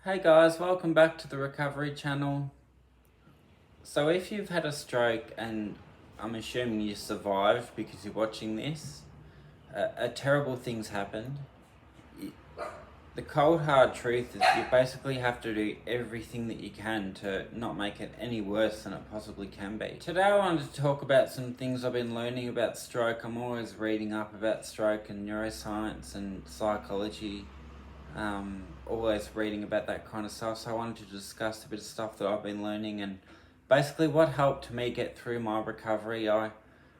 Hey guys, welcome back to the Recovery Channel. So if you've had a stroke, and I'm assuming you survived because you're watching this, a terrible thing's happened. The cold hard truth is you basically have to do everything that you can to not make it any worse than it possibly can be. Today I wanted to talk about some things I've been learning about stroke. I'm always reading up about stroke and neuroscience and psychology. Always reading about that kind of stuff, so I wanted to discuss a bit of stuff that I've been learning and basically what helped me get through my recovery. I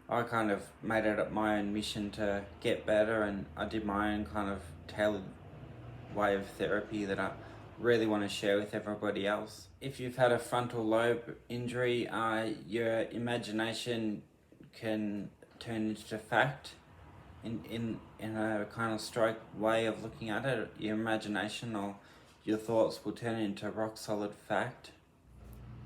kind of made it my own mission to get better, and I did my own kind of tailored way of therapy that I really want to share with everybody else. If you've had a frontal lobe injury, your imagination can turn into fact. In a kind of stroke way of looking at it, your imagination or your thoughts will turn into rock solid fact.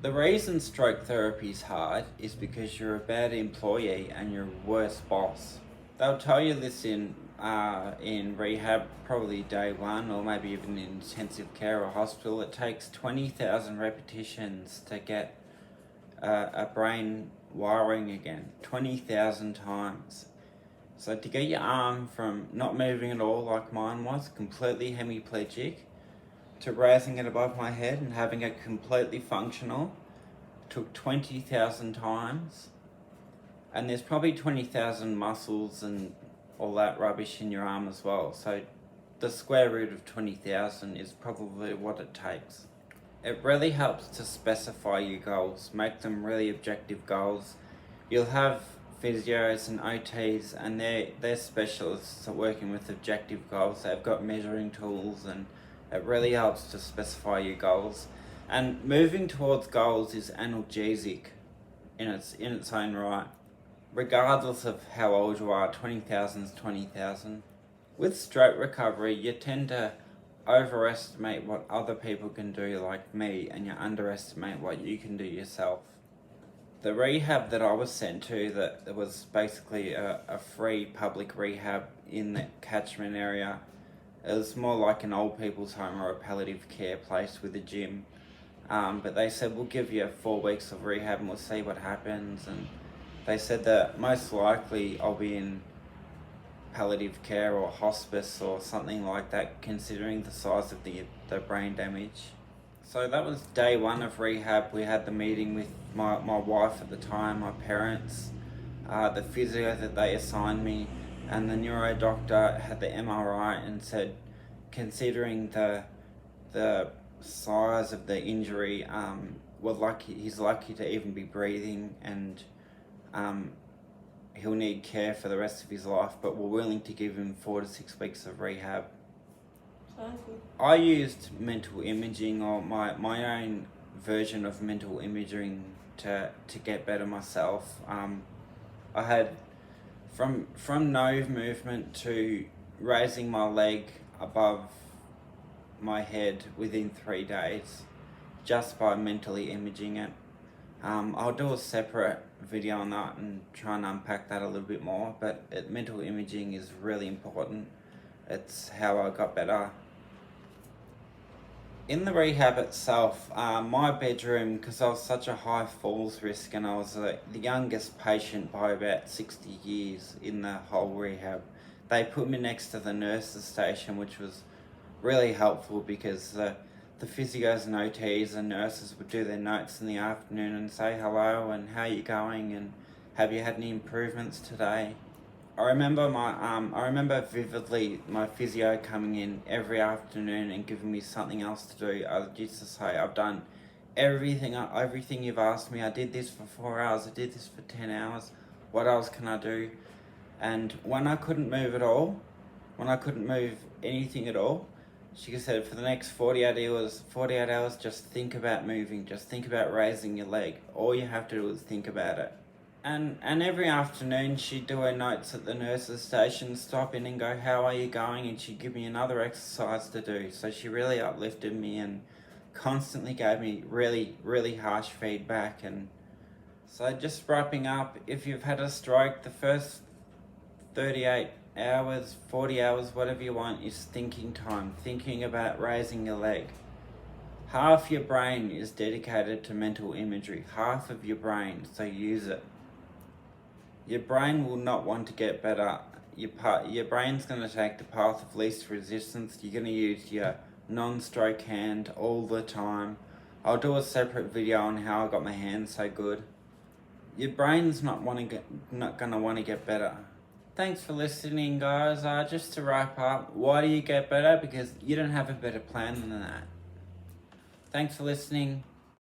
The reason stroke therapy is hard is because you're a bad employee and you're a worse boss. They'll tell you this in rehab, probably day one, or maybe even in intensive care or hospital. It takes 20,000 repetitions to get a brain wiring again, 20,000 times. So to get your arm from not moving at all like mine was, completely hemiplegic, to raising it above my head and having it completely functional, took 20,000 times. And there's probably 20,000 muscles and all that rubbish in your arm as well. So the square root of 20,000 is probably what it takes. It really helps to specify your goals, make them really objective goals. You'll have physios and OTs, and they're specialists at working with objective goals. They've got measuring tools, and it really helps to specify your goals. And moving towards goals is analgesic in its own right. Regardless of how old you are, 20,000 is 20,000. With stroke recovery, you tend to overestimate what other people can do, like me, and you underestimate what you can do yourself. The rehab that I was sent to, that was basically a free public rehab in the catchment area. It was more like an old people's home or a palliative care place with a gym. But they said, we'll give you 4 weeks of rehab and we'll see what happens. And they said that most likely I'll be in palliative care or hospice or something like that, considering the size of the brain damage. So that was day one of rehab. We had the meeting with my wife at the time, my parents, the physio that they assigned me, and the neuro doctor had the MRI and said, considering the size of the injury, he's lucky to even be breathing, and he'll need care for the rest of his life, but we're willing to give him 4 to 6 weeks of rehab. I used mental imaging, or my own version of mental imaging, to get better myself. I had from no movement to raising my leg above my head within 3 days, just by mentally imaging it. I'll do a separate video on that and try and unpack that a little bit more, but mental imaging is really important. It's how I got better. In the rehab itself, my bedroom, because I was such a high falls risk and I was the youngest patient by about 60 years in the whole rehab, they put me next to the nurses station, which was really helpful because the physios and OTs and nurses would do their notes in the afternoon and say hello and how you going and have you had any improvements today. I remember vividly my physio coming in every afternoon and giving me something else to do. I used to say, I've done everything you've asked me. I did this for 4 hours. I did this for 10 hours. What else can I do? And when I couldn't move at all, when I couldn't move anything at all, she said, for the next 48 hours, just think about moving. Just think about raising your leg. All you have to do is think about it. And every afternoon she'd do her notes at the nurse's station, stop in and go, how are you going? And she'd give me another exercise to do. So she really uplifted me and constantly gave me really, really harsh feedback. And so just wrapping up, if you've had a stroke, the first 38 hours, 40 hours, whatever you want, is thinking time. Thinking about raising your leg. Half your brain is dedicated to mental imagery. Half of your brain, so use it. Your brain will not want to get better. Your brain's going to take the path of least resistance. You're going to use your non-stroke hand all the time. I'll do a separate video on how I got my hands so good. Your brain's not going to want to get better. Thanks for listening, guys. Just to wrap up, why do you get better? Because you don't have a better plan than that. Thanks for listening.